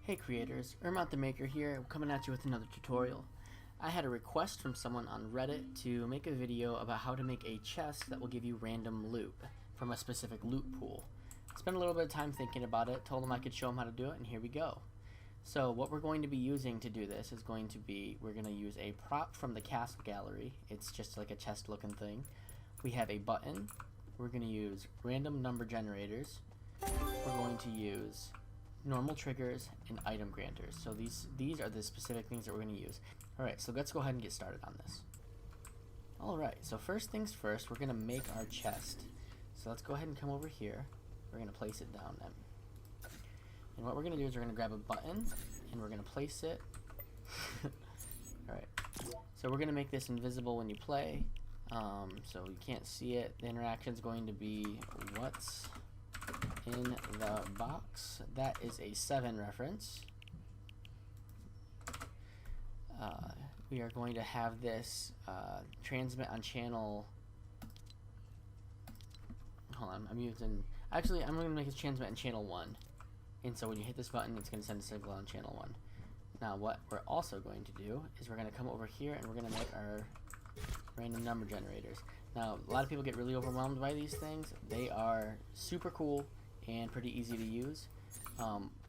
Hey creators, Ermont the Maker here, coming at you with another tutorial. I had a request from someone on Reddit to make a video about how to make a chest that will give you random loot from a specific loot pool. Spent a little bit of time thinking about it, told him I could show him how to do it, and here we go. So what we're going to be using to do this is going to be, we're going to use a prop from the cast gallery. It's just like a chest looking thing. We have a button. We're going to use random number generators. We're going to use normal triggers and item granters. So these are the specific things that we're going to use. Alright, so let's go ahead and get started on this. Alright, so first things first, we're going to make our chest. So let's go ahead and come over here. We're going to place it down then. And what we're going to do is we're going to grab a button and we're going to place it. Alright, so we're going to make this invisible when you play. So you can't see it. The interaction is going to be what's in the box. That is a 7 reference. We are going to have this transmit on channel. Hold on, I'm going to make this transmit on channel 1. And so when you hit this button, it's going to send a signal on channel 1. Now what we're also going to do is we're going to come over here and we're going to make our random number generators. Now a lot of people get really overwhelmed by these things. They are super cool and pretty easy to use.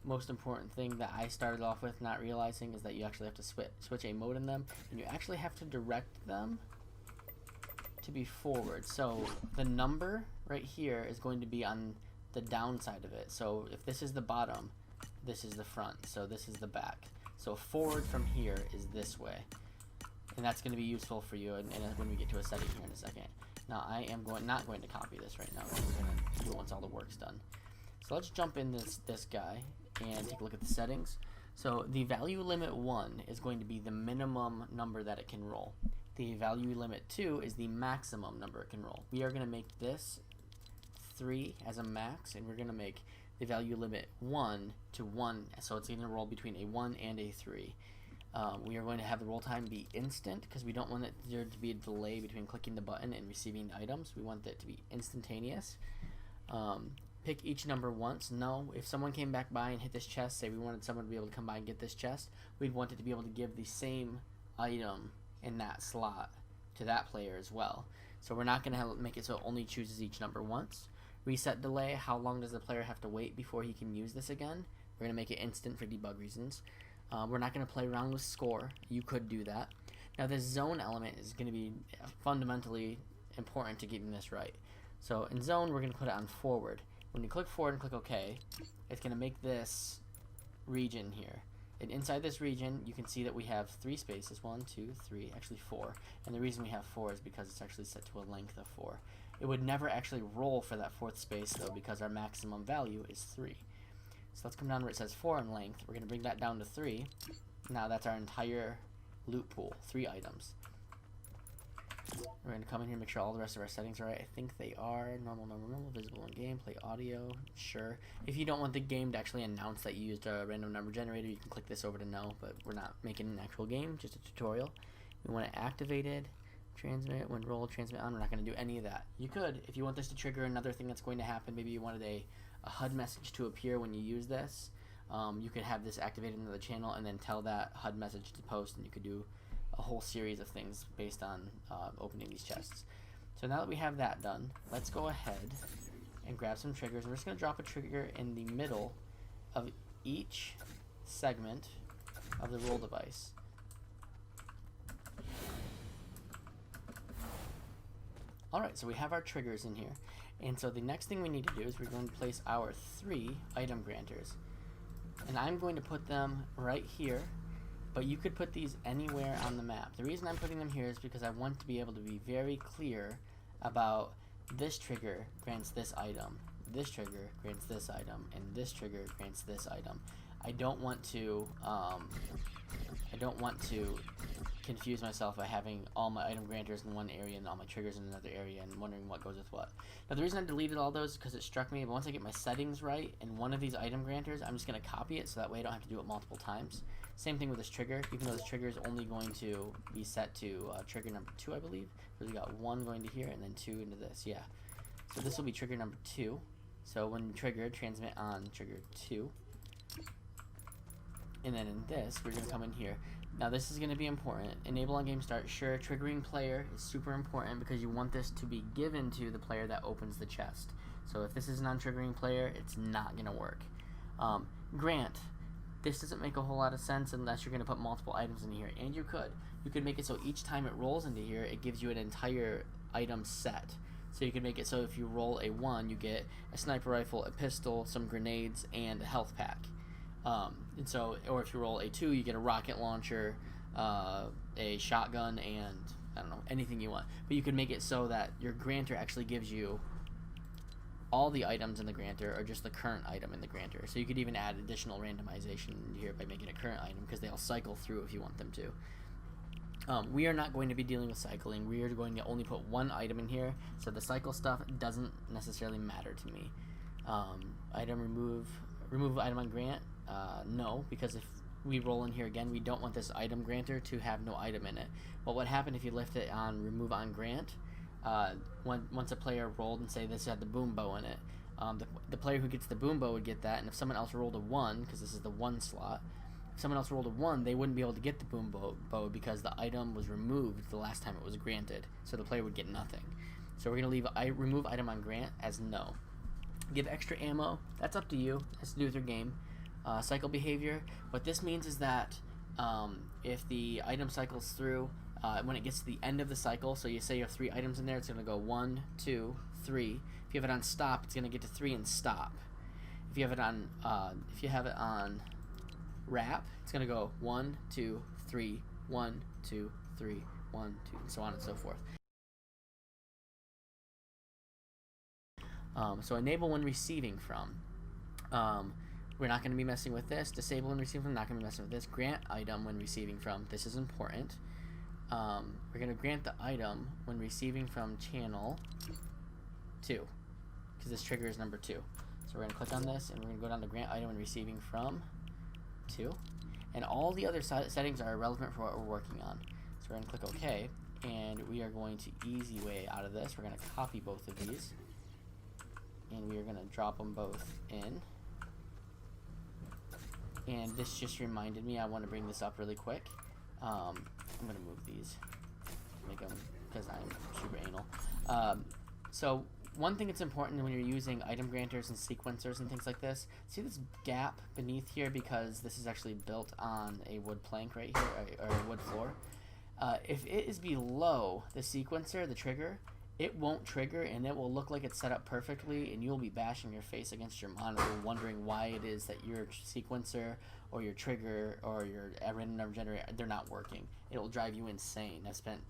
Most important thing that I started off with not realizing is that you actually have to switch a mode in them, and you actually have to direct them to be forward. So the number right here is going to be on the downside of it. So if this is the bottom, this is the front, so this is the back. So forward from here is this way, and that's going to be useful for you and when we get to a setting here in a second. Now I am not going to copy this right now. We're going to do it once all the work's done. So let's jump in this guy and take a look at the settings. So the value limit 1 is going to be the minimum number that it can roll. The value limit 2 is the maximum number it can roll. We are going to make this 3 as a max, and we're going to make the value limit 1 to 1, so it's going to roll between a 1 and a 3. We are going to have the roll time be instant because we don't want there to be a delay between clicking the button and receiving items. We want it to be instantaneous. Pick each number once. No, if someone came back by and hit this chest, say we wanted someone to be able to come by and get this chest, we'd want it to be able to give the same item in that slot to that player as well. So we're not going to make it so it only chooses each number once. Reset delay, how long does the player have to wait before he can use this again? We're going to make it instant for debug reasons. We're not going to play around with score. You could do that. Now this zone element is going to be fundamentally important to getting this right. So in zone, we're going to put it on forward. When you click forward and click OK, it's going to make this region here. And inside this region, you can see that we have 3 spaces. 1, 2, 3, actually 4. And the reason we have 4 is because it's actually set to a length of 4. It would never actually roll for that 4th space, though, because our maximum value is 3. So let's come down where it says 4 in length. We're going to bring that down to 3. Now that's our entire loot pool, 3 items. We're going to come in here and make sure all the rest of our settings are right. I think they are normal, visible in game, play audio, sure. If you don't want the game to actually announce that you used a random number generator, you can click this over to no, but we're not making an actual game, just a tutorial. We want it activated, transmit, when roll, transmit on. We're not going to do any of that. You could, if you want this to trigger another thing that's going to happen, maybe you wanted a HUD message to appear when you use this. You could have this activated into the channel and then tell that HUD message to post, and you could do a whole series of things based on opening these chests. So now that we have that done, let's go ahead and grab some triggers. We're just going to drop a trigger in the middle of each segment of the roll device. Alright, so we have our triggers in here. And so the next thing we need to do is we're going to place our 3 item granters. And I'm going to put them right here. But you could put these anywhere on the map. The reason I'm putting them here is because I want to be able to be very clear about this trigger grants this item, this trigger grants this item, and this trigger grants this item. I don't want to confuse myself by having all my item granters in one area and all my triggers in another area and wondering what goes with what. Now the reason I deleted all those is because it struck me, but once I get my settings right in one of these item granters, I'm just going to copy it so that way I don't have to do it multiple times. Same thing with this trigger, even though this trigger is only going to be set to trigger number 2, I believe. So we got 1 going to here and then 2 into this, yeah. So this will be trigger number 2. So when triggered, transmit on trigger 2. And then in this, we're going to come in here. Now this is going to be important. Enable on game start. Sure, triggering player is super important because you want this to be given to the player that opens the chest. So if this is a non-triggering player, it's not going to work. Grant. This doesn't make a whole lot of sense unless you're going to put multiple items in here. And you could make it so each time it rolls into here, it gives you an entire item set. So you can make it so if you roll a 1, you get a sniper rifle, a pistol, some grenades, and a health pack. And so, or if you roll a 2, you get a rocket launcher, a shotgun, and I don't know, anything you want. But you can make it so that your granter actually gives you all the items in the granter or just the current item in the granter. So you could even add additional randomization here by making a current item because they'll cycle through if you want them to. We are not going to be dealing with cycling. We are going to only put one item in here, so the cycle stuff doesn't necessarily matter to me. Item remove item on grant. No, because if we roll in here again, we don't want this item granter to have no item in it. What would happen if you left it on remove on grant? Once a player rolled and say this had the boom bow in it, the player who gets the boom bow would get that, and if someone else rolled a 1, because this is the 1 slot, if someone else rolled a 1, they wouldn't be able to get the boom bow because the item was removed the last time it was granted, so the player would get nothing. So we're going to leave remove item on grant as no. Give extra ammo, that's up to you. It has to do with your game. Cycle behavior, what this means is that if the item cycles through, when it gets to the end of the cycle, so you say you have 3 items in there, it's going to go 1, 2, 3. If you have it on stop, it's going to get to 3 and stop. If you have it on wrap, it's going to go 1, 2, 3, 1, 2, 3, 1, 2, and so on and so forth. So enable when receiving from. We're not going to be messing with this. Disable when receiving from, not going to be messing with this. Grant item when receiving from. This is important. We're going to grant the item when receiving from channel 2, because this trigger is number 2. So we're going to click on this, and we're going to go down to grant item when receiving from 2. And all the other settings are irrelevant for what we're working on. So we're going to click OK, and we are going to easy way out of this. We're going to copy both of these, and we are going to drop them both in. And this just reminded me, I want to bring this up really quick. I'm going to move these, make them, because I'm super anal. So one thing that's important when you're using item granters and sequencers and things like this, see this gap beneath here, because this is actually built on a wood plank right here, or a wood floor. If it is below the sequencer, the trigger, it won't trigger, and it will look like it's set up perfectly, and you'll be bashing your face against your monitor wondering why it is that your sequencer or your trigger or your random number generator, they're not working. It will drive you insane. I've spent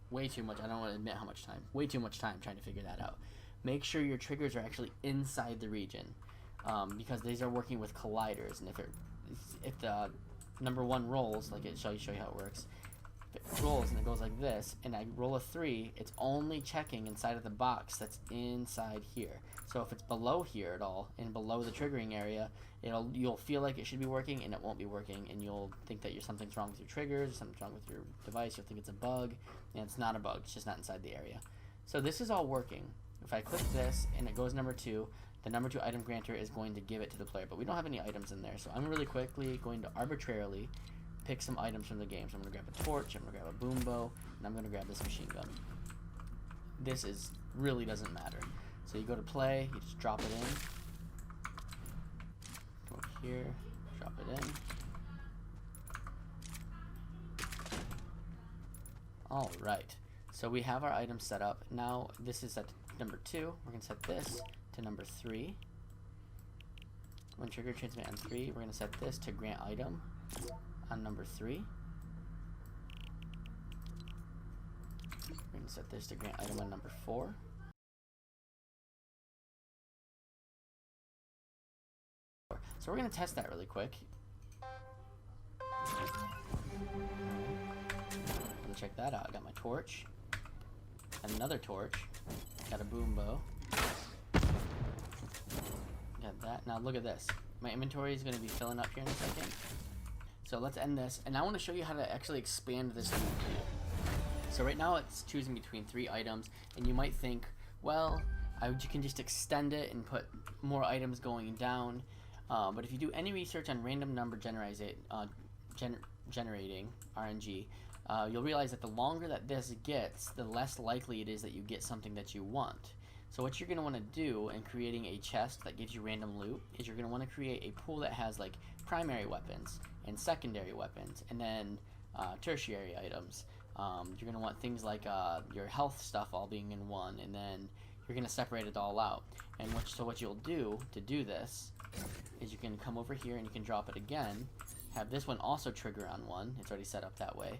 way too much, I don't want to admit how much time, way too much time trying to figure that out. Make sure your triggers are actually inside the region, because these are working with colliders, and if the number 1 rolls, like it show you how it works, if it rolls and it goes like this, and I roll a 3, it's only checking inside of the box that's inside here. So if it's below here at all, and below the triggering area, you'll feel like it should be working, and it won't be working, and you'll think that something's wrong with your triggers, or something's wrong with your device, you'll think it's a bug, and it's not a bug, it's just not inside the area. So this is all working. If I click this, and it goes number 2, the number 2 item granter is going to give it to the player, but we don't have any items in there, so I'm really quickly going to arbitrarily pick some items from the game. So I'm going to grab a torch, I'm going to grab a boom bow, and I'm going to grab this machine gun. This really doesn't matter. So you go to play, you just drop it in. Go here, drop it in. Alright, so we have our items set up. Now this is set to number 2. We're going to set this to number 3. When trigger transmit on 3, we're going to set this to grant item on number 3. We're going to set this to grant item on number 4. So we're going to test that really quick. Let me check that out. I got my torch, another torch, got a boom bow, got that. Now look at this. My inventory is going to be filling up here in a second. So let's end this, and I want to show you how to actually expand this loop. So right now it's choosing between 3 items, and you might think, well, you can just extend it and put more items going down. But if you do any research on random number generating RNG, you'll realize that the longer that this gets, the less likely it is that you get something that you want. So what you're going to want to do in creating a chest that gives you random loot is you're going to want to create a pool that has like primary weapons and secondary weapons, and then tertiary items. You're going to want things like your health stuff all being in one, and then you're going to separate it all out. And what you'll do to do this is you can come over here and you can drop it again, have this one also trigger on one, it's already set up that way,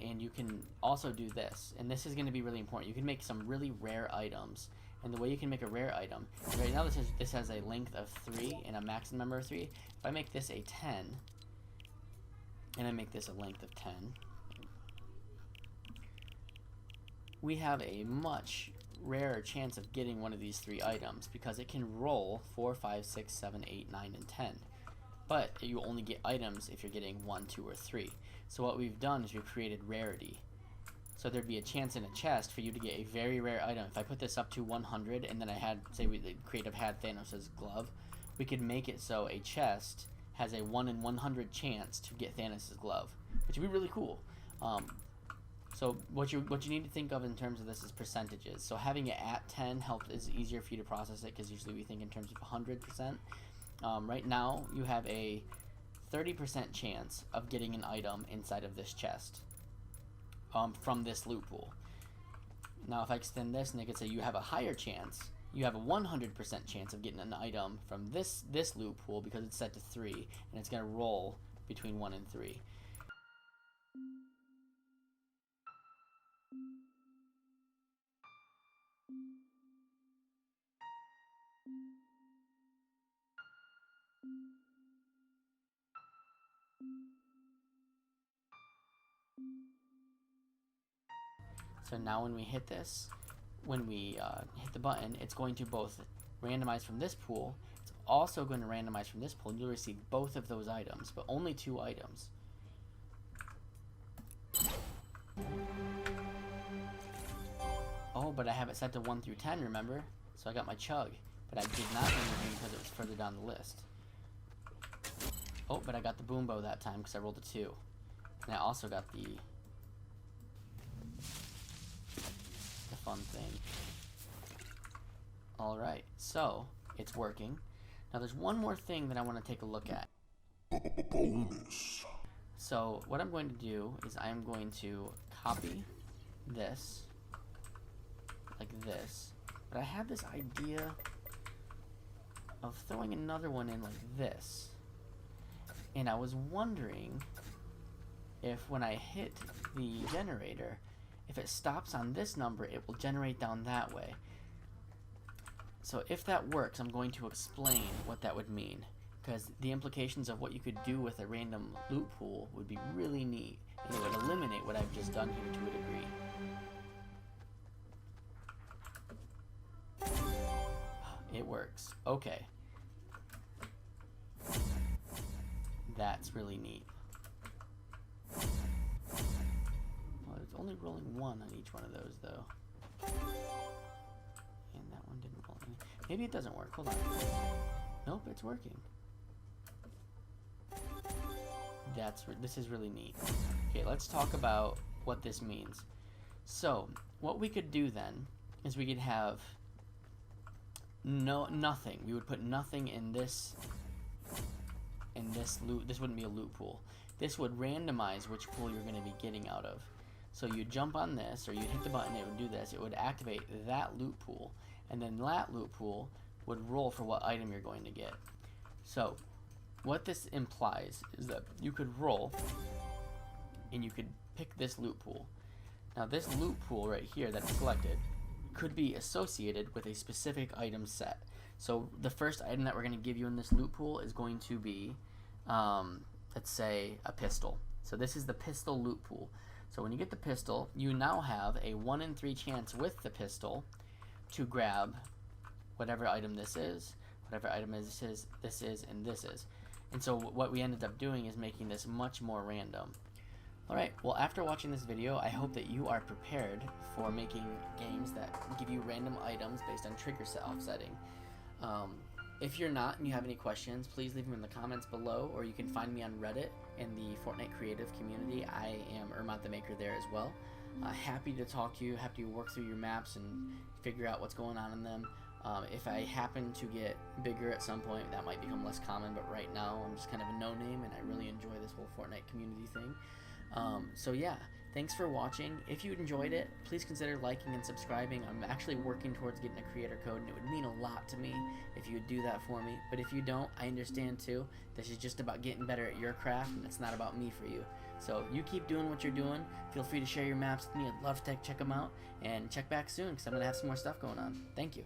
and you can also do this, and this is going to be really important. You can make some really rare items, and the way you can make a rare item, right now this has a length of 3 and a maximum number of 3. If I make this a 10, and I make this a length of 10, we have a much rarer chance of getting one of these 3 items because it can roll 4, 5, 6, 7, 8, 9, and 10. But you only get items if you're getting 1, 2, or 3. So what we've done is we've created rarity. So there'd be a chance in a chest for you to get a very rare item. If I put this up to 100 and then I had, say the creative had Thanos' glove, we could make it so a chest has a 1 in 100 chance to get Thanos' glove, which would be really cool. So what you need to think of in terms of this is percentages. So having it at 10 is easier for you to process it because usually we think in terms of 100%. Right now you have a 30% chance of getting an item inside of this chest from this loot pool. Now if I extend this and I could say you have a higher chance, you have a 100% chance of getting an item from this loot pool because it's set to 3 and it's going to roll between 1 and 3. So now when we hit this, when we hit the button, it's going to both randomize from this pool, it's also going to randomize from this pool, and you'll receive both of those items, but only 2 items. Oh, but I have it set to 1 through 10, remember? So I got my chug, but I did not bring the green because it was further down the list. Oh, but I got the boom bow that time because I rolled a 2. And I also got the fun thing. Alright, so it's working. Now there's one more thing that I want to take a look at. Bonus. So what I'm going to do is I'm going to copy this like this, but I have this idea of throwing another one in like this, and I was wondering if when I hit the generator, if it stops on this number, it will generate down that way. So if that works, I'm going to explain what that would mean, because the implications of what you could do with a random loot pool would be really neat, and it would eliminate what I've just done here to a degree. It works. Okay. That's really neat. It's only rolling 1 on each one of those, though. And that one didn't roll any. Maybe it doesn't work. Hold on. Nope, it's working. This is really neat. Okay, let's talk about what this means. So, what we could do then is we could have nothing. We would put nothing in this loot. This wouldn't be a loot pool. This would randomize which pool you're going to be getting out of. So you jump on this, or you hit the button, it would do this. It would activate that loot pool, and then that loot pool would roll for what item you're going to get. So what this implies is that you could roll, and you could pick this loot pool. Now this loot pool right here that's selected could be associated with a specific item set. So the first item that we're going to give you in this loot pool is going to be, let's say, a pistol. So this is the pistol loot pool. So when you get the pistol, you now have a 1 in 3 chance with the pistol to grab whatever item this is, whatever item is this is, and this is. And so what we ended up doing is making this much more random. Alright, well after watching this video, I hope that you are prepared for making games that give you random items based on trigger offsetting. If you're not and you have any questions, please leave them in the comments below, or you can find me on Reddit in the Fortnite creative community. I am Ermont the Maker there as well. Happy to talk to you, happy to work through your maps and figure out what's going on in them. If I happen to get bigger at some point, that might become less common, but right now I'm just kind of a no-name, and I really enjoy this whole Fortnite community thing. So yeah, thanks for watching. If you enjoyed it, please consider liking and subscribing. I'm actually working towards getting a creator code, and it would mean a lot to me if you would do that for me. But if you don't, I understand too. This is just about getting better at your craft, and it's not about me for you. So you keep doing what you're doing. Feel free to share your maps with me. I'd love to check them out, and check back soon because I'm going to have some more stuff going on. Thank you.